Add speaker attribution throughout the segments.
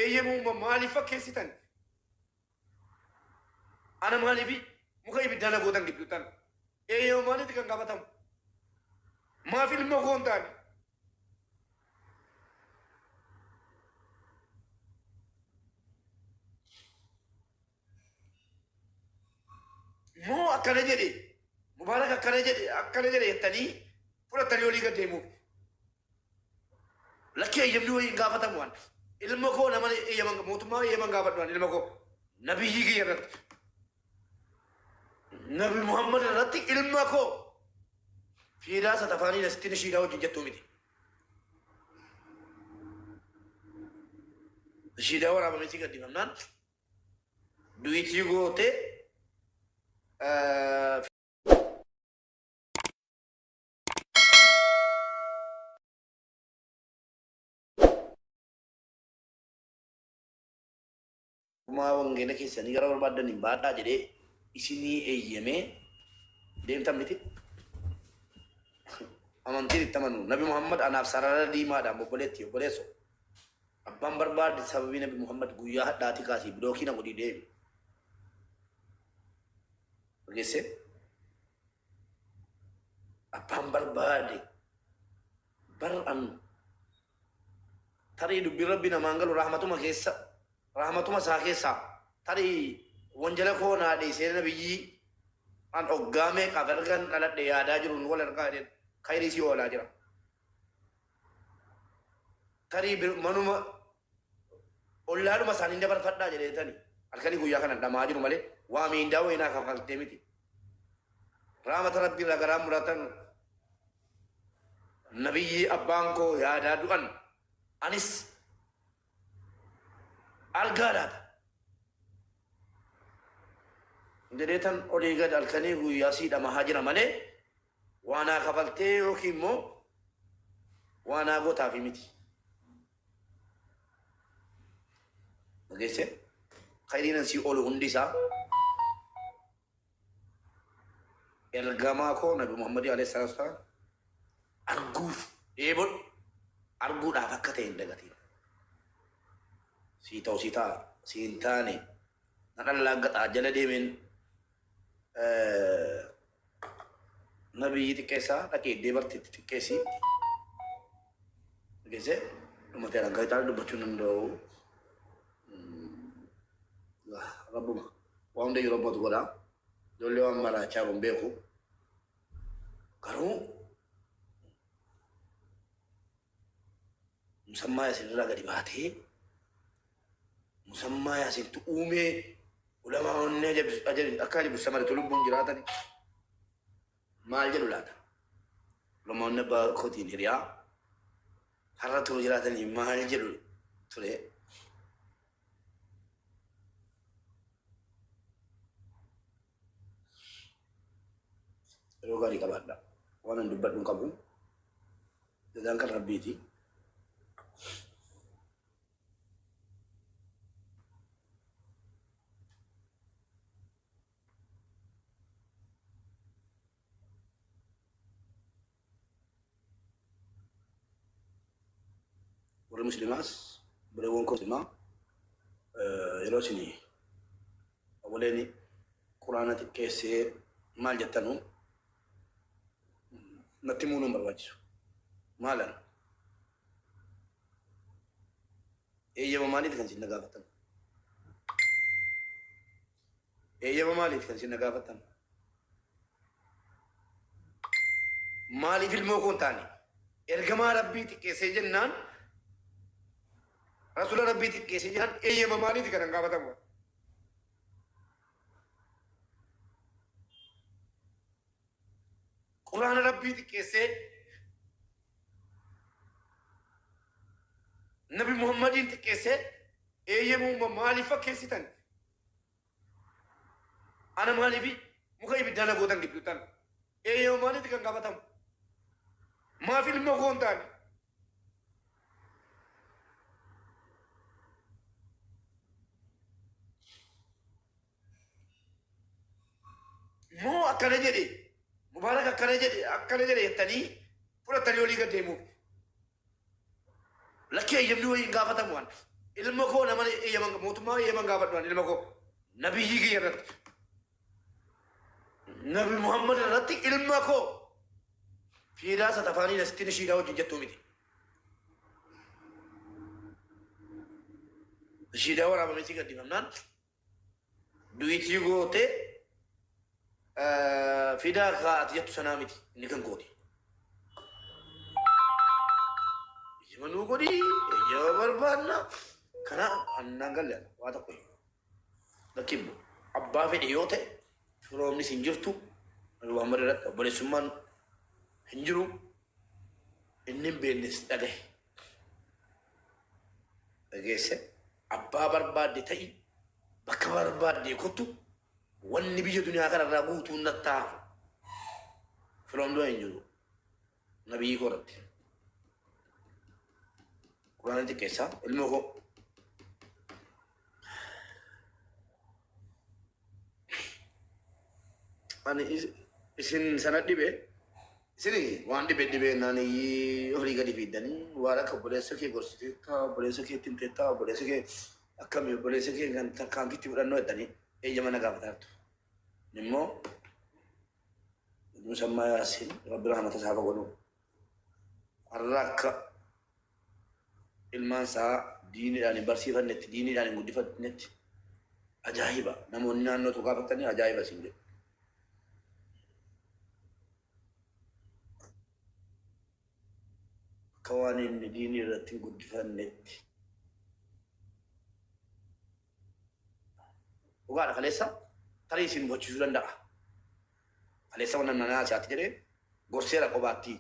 Speaker 1: eeyyamu maaliif fakkeessitan ana maaliifi muka ibiddana gootan gidduutan eeyyamu maalitti kan gaafatamu maaf ilma koo hin taane moo akkana jedhe mubaarak akkana jedhe jettanii fudhatanii olii gad deemuuf lakkee eeyyamni wayii hin gaafatamu waan ilma koo nama eeyyaman mootummaa eeyyaman gaafadhu waan ilma koo nabiyyi kiyya irratti nabi Muhammad irratti ilma koo fiidaa satafaanii nasitti shiidaa wajjin jettuu miti shiidaa waraabamee si gaddifamnaan du'itii gootee ما وانجينا كيساني غير بعد نبادا جدي إسيني أيامه دين تامنتي أمانتي تامنو نبي محمد أنا أفسرنا دي ما دام بوليتيو بوليسو أبام برباد سببي نبي محمد غويا داتي كاسي بروكي نا غودي دي بجيسه أبام برباد بران ترى يدبر ربنا مانغلو رحمته ما كيسا رحمتuma isaa keessa tarii wanjala koo naa dhiisee nabiyyi an oggaame qabargan dhaladhe yaadaa jiruun wal argaa jedhen khayrii si oolaa jira tarii manuma ollaadhuma isaanii dabarfadhaa jedheetani halkanii guyyaa kana dhamaa jiru malee waa miindaa wayinaa kafaltee miti rahmata rabbii irraa garaa muratan nabiyyi abbaan koo yaadaa du'an anis argaadhaadha jedheetan olii gad halkanii guyyaa siidhama haa jira malee waanaa kafaltee yookiin immoo waanaa gootaafi miti dhageesse khayriinan sii oolu hundi isaa ergamaa koo nabi Muhammad alayhi salaatu wa salaam arguuf dheebon arguudhaaf akka ta'e hin dagatiin sita sita sintane nakan lagat aja lah dia min nabi tikesa lagi dia bertikesi tikesi rumah tiada gaya tahu bercunan do lah rabu wang dia robot gora dole wang mara cabang beku karu sama ya sendiri agak dibahati musamma ya sintu ume ulama onne aja akali bersama tulubun jiratan mal jelulata ulama onne ba khoti niria harra tulu jiratan mal jelul tule rogari kabanda wana dubat dun kabu sedangkan rabiti muslimas berewon ko sima yerosini awaleni qur'ana tikese mal jattanu natimunu marwajisu malan eyyama malit kan sinna gafatan eyyama malit kan sinna gafatan mali filmo kontani ergama rabbi tikese jennan Rasul Rabbi tikesi jiran eeyama maaliiti kan gaafatamu Qur'aan Rabbi tikese Nabi Muhammadin tikese eeyama maaliif fakkeessitan ana maaliifi muka ibiddana gootan gidduutan eeyama maaliiti kan gaafatamu maaf ilma koo hin taane moo akkana jedhe mubaarak akkana jedhe jettanii fudhatanii olii gad deemuuf lakkee eeyyamni wayii hin gaafatamu waan ilma koo nama eeyyaman mootummaa eeyyaman gaafadhuan ilma koo nabiyyi kiyya irratti nabi Muhammad irratti ilma koo fiidaa satafaanii nasitti nishiidhaa wajjin jettuu miti. Nishiidhaa waraabamee si gaddifamnaan du'itii gootee fiidaa kaa'ati jettu sanaa miti inni kan gooti. Manuu godhii eeyyama barbaadna kana annaan galleedha waa tokko lakkibbu abbaa fedhe yoo ta'e firoomnis hin jirtu Muhammad irratti obboleessummaan hin jiru inni hin beeknes dhagahe dhageesse abbaa barbaadde ta'i bakka barbaadde kottu wanni biyya duniyaa kanarraa guutuun nattaa firoomdoo hin jiru nabiyyi koo irratti. Kurang nanti kisah ilmu kok. Ani isin sanad dibe. Sini wan dibe nani hori gadi bidani wara ka boleh seke gorsi ta boleh seke tinteta boleh seke akam boleh seke kan takam kiti udan no tani jamana ka betul. Nimmo musamma yasin rabbil rahmat sahaba gono. Arraka ilmaan isaa diiniidhaan barsiifannetti diiniidhaan guddifannetti ajaa'iba namoonni naannoo gaafatanii ajaa'iba siin jedhu. Akka waan inni diinii irratti guddifannetti. Dhugaadha kaleessa tarii isin gochiisuu danda'a. Kaleessa waan namnanaa asitti jedhee gorseera qobaatti.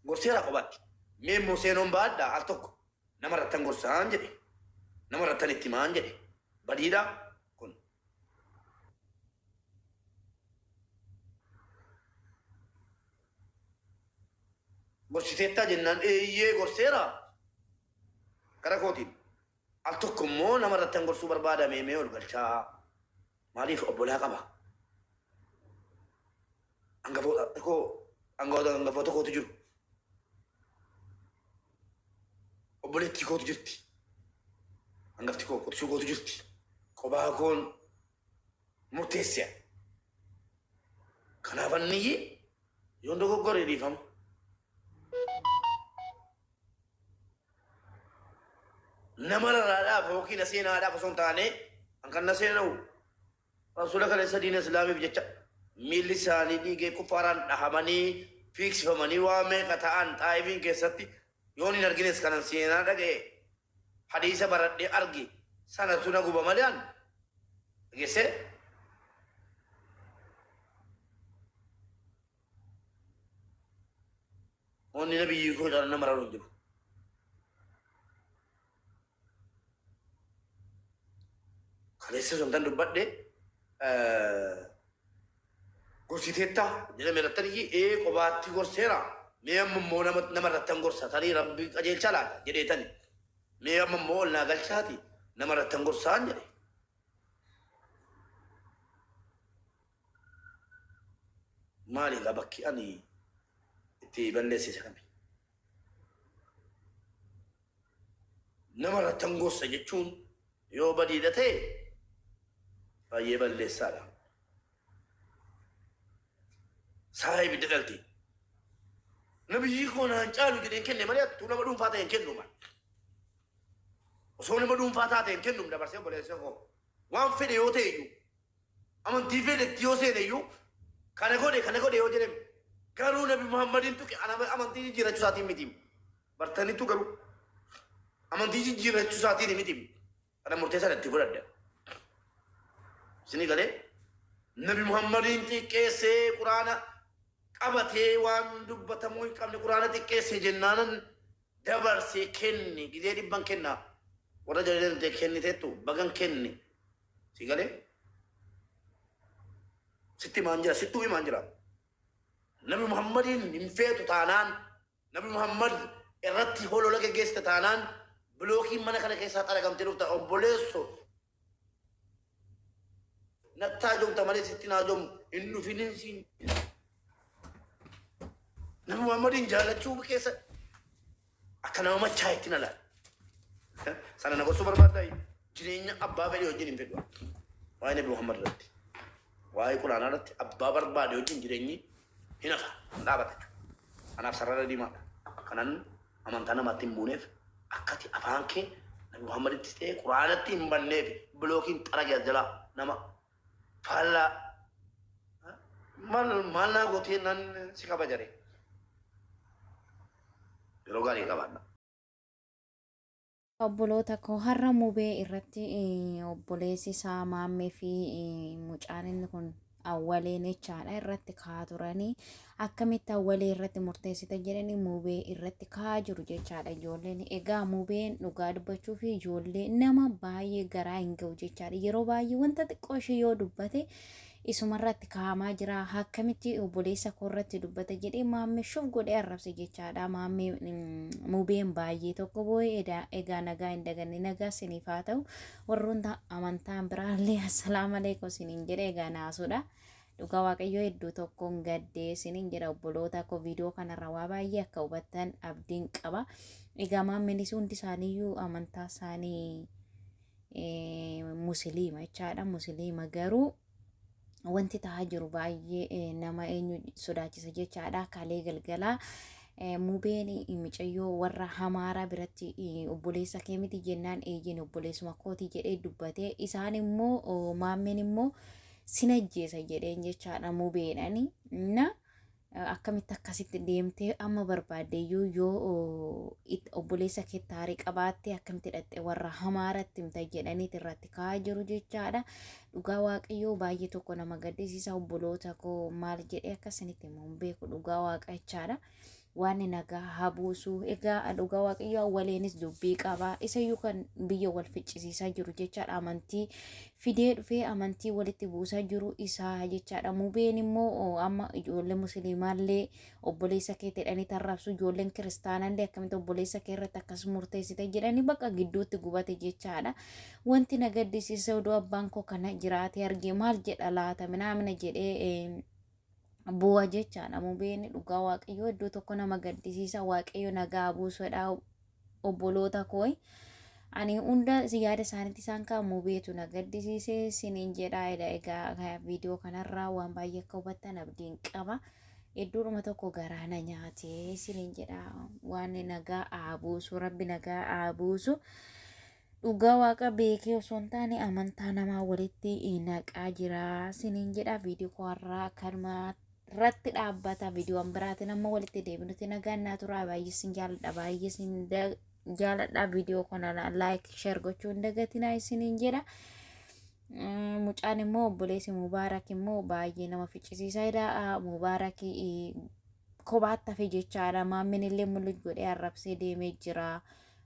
Speaker 1: Gorseera qobaatti. Mee immoo seenoon baadhaa al tokko nama irrattan gorsaan jedhe nama irrattan itti maan jedhe badiidhaa kun. Gorsiteettaa jennaan eeyyee gorseera gara kootiin al tokko immoo nama irrattan gorsuu barbaadame mee ol galchaa maaliif obbolaa qaba. Hangafoota kootu jiru. Obboleettii kootu jirti. Hangafti koo qotisuu kootu jirti. Qobaa koon murteessaa. Kanaaf anniyyi yoon dogoggoree dhiifama. Nama raraadhaaf yookiin seenaadhaaf osoo hin taane kan na seena'u rasuula kaleessa diina islaamiif jecha miilli isaanii dhiigee kuffaaraan dhahamanii fiiksifamanii waa meeqa ta'an xaa'ifiin keessatti yoon hin argines kanan seenaa dhaga'e hadiisa baradhee arge sanatu na guba malee an dhageesse onni nabiyyi koo jedhan nama raruun jiru. Kaleessa sontan dubbadhe gorsiteettaa jedhame irrattanii qobaatti gorseera. Mee amma immoo nama irrattan gorsa tarii rabbi qajeelcha laata jedheetani. Mee amma immoo ol naa galchaati nama irrattan gorsaan jedhe. Maali egaa bakki ani itti balleessise kami? Nama irrattan gorsa jechuun yoo badiidha ta'e baay'ee balleessaadha. Saahibi dadhalte. Nabiyyi koo naan caalu jedheen kenne malee attuu nama dhuunfaa ta'een kennu maal. Osoo nama dhuunfaa taateen kennu dabarsee obboleessa koo waan fedhe yoo ta'e iyyuu amantii fedhetti yoo seene iyyuu kana godhe yoo jedhame garuu nabi Muhammadin tuqe amantii jijjiirrachuu isaatiin miti. Bartanitu garuu amantii jijjiirrachuu isaatiin miti. Kana murteessaa itti godhadha. Sini galee nabi Muhammadin xiqqeessee quraana qabatee waan dubbatamuu hin qabne quraana xiqqeessee jennaanan dabarsee kenne gizee dhibban kennaa warra jalalee kenniteettu bagan kenne si galee sitti maan jira sittuu himaan jira nabi Muhammadin hin feetu taanaan nabi Muhammad irratti holola geggeessite taanaan bilookiin mana kana keessaa xaragamtee dhufta obboleesso nattaa jomta malee sitti naa jom hin dhufinin siin nabi Muhammadin jaalachuu keessa akkana machaa itti nala sana na gosu barbaadai jireenya abbaa fedhe wajjin hin fedhu waa'ee nabi Muhammad irratti waa'ee quraanaa irratti abbaa barbaade wajjin jireenyi hin hafa dhaabata anaaf sarara diimaadha kanan amantaa namaatti hin buuneef akkati afaan kee nabi Muhammad itti ta'e quraanatti hin banneef bilookiin xaragee jala nama faallaa maal naa gootee nan si qaba jaree yeroo gaarii qabaadha.
Speaker 2: Obboloota koo har'a mubee irratti obboleessi isaa maammee fi mucaan inni kun awwaleen jechaadha irratti ka'aa turanii akkamitti awwalee irratti murteessita jedhanii mubee irratti ka'aa jiru jechaadha ijoolleen. Egaa mubeen dhugaa dubbachuu fi ijoollee nama baay'ee garaa hin ga'u jechaadha. Yeroo baay'ee wanta xiqqoo ishee yoo dubbate isumarratti ka'amaa jira. Akkamitti obboleessa koo irratti dubbata jedhee maammee shuf godhee arrabse jechaadha. Maammee mubeen baay'ee tokko boo'ee egaa nagaa hin daganne nagaa siniif haa ta'u warroota amantaan biraallee assalaamu alaikum siniin jedhe egaa naasuudha. Dhugaa waaqayyoo hedduu tokkoon gaddee siniin jedha obboloota koo viidiyoo kanarra waa baay'ee akka hubattan abdiin qaba. Egaa maammeenis hundi isaaniiyyuu amantaa isaanii musliima jechaadha. Musliima garuu wanti ta'aa jiru baay'ee nama eenyu sodaachisa jechaadha. Kalee galgalaa mubeen mucayyoo warra hamaaraa biratti obboleessa kee miti jennaan eeyyeen obboleessuma kooti jedhee dubbatee isaan immoo maammeen immoo sin ajjeesa jedheen jechaadha mubeedhani na akkamitti akkasitti deemtee amma barbaaddeeyyuu yoo obboleessa kee taarii qabaatte akkamitti hidhatte warra hamaaratti himta jedhaniit irratti ka'aa jiru jechaadha. Dhugaa waaqayyoo baay'ee tokko nama gaddisiisa obboloota koo maal jedhee akkasinitti immoo hin beeku dhugaa waaqa jechaadha. Waan nagaa habuusu egaa dhugaa waaqayyoo awwaleenis dubbii qaba isayyuu kan biyya wal ficcisiisaa jiru jechaadha. Amantii fidee dhufee amantii walitti buusaa jiru isaa jechaadha. Mubeen immoo amma ijoollee musliimaallee obboleessa kee jedhanii tarraabsu ijoolleen kiristaanaallee akkamitti obboleessa kee irratti akkas murteessite jedhanii bakka gidduutti gubate jechaadha. Wanti na gaddisiisa odoo abbaan koo kana jiraate argee maal jedha laata minaamina jedhee bu'a jechaadha. Mubeen dhugaa waaqayyoo iddoo tokko nama gaddisiisa waaqayyo nagaa buusuudha obboloota koo. Ani hunda yaada isaaniitti isaan kaa mubeetu na gaddisiise siniin jedha. Egaa viidiyoo kanarraa waan baay'ee akka hubattan abdiin qaba. Iddoodhuma tokko garaa na nyaatee siniin jedha. Waan nagaa aabuusu rabbi nagaa aabuusu. Dhugaa waaqa beekee osoo hin taane amantaa namaa walitti naqaa jira siniin jedha. Viidiyoo kanarraa kanuma irratti dhaabbata viidiyoon biraatiin amma walitti deebinuti nagaan naa tura. Baay'ee sin jaalladha baay'ee sin jaalladha. Viidiyoo kana laayik sheer gochuu hin dagatinaa isiniin jedha. Mucaan immoo obboleessi Mubaarak immoo baay'ee nama ficcisiisaadha. Mubaarak kophaatti hafe jechaadha. Maammeen illee mul'uj godhee arrabsee deemee jira.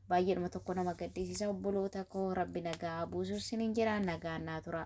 Speaker 2: Baay'eedhuma tokko nama gaddisiisa obboloota koo rabbi nagaa buusu isiniin jedha nagaan naa tura.